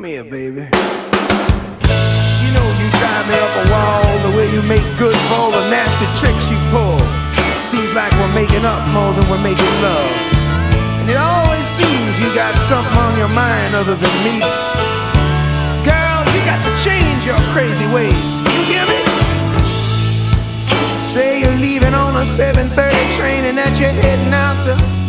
Come here, baby. You know you drive me up a wall, the way you make good for all the nasty tricks you pull. Seems like we're making up more than we're making love. And it always seems you got something on your mind other than me. Girl, you got to change your crazy ways. You hear me? Say you're leaving on a 7:30 train and that you're heading out to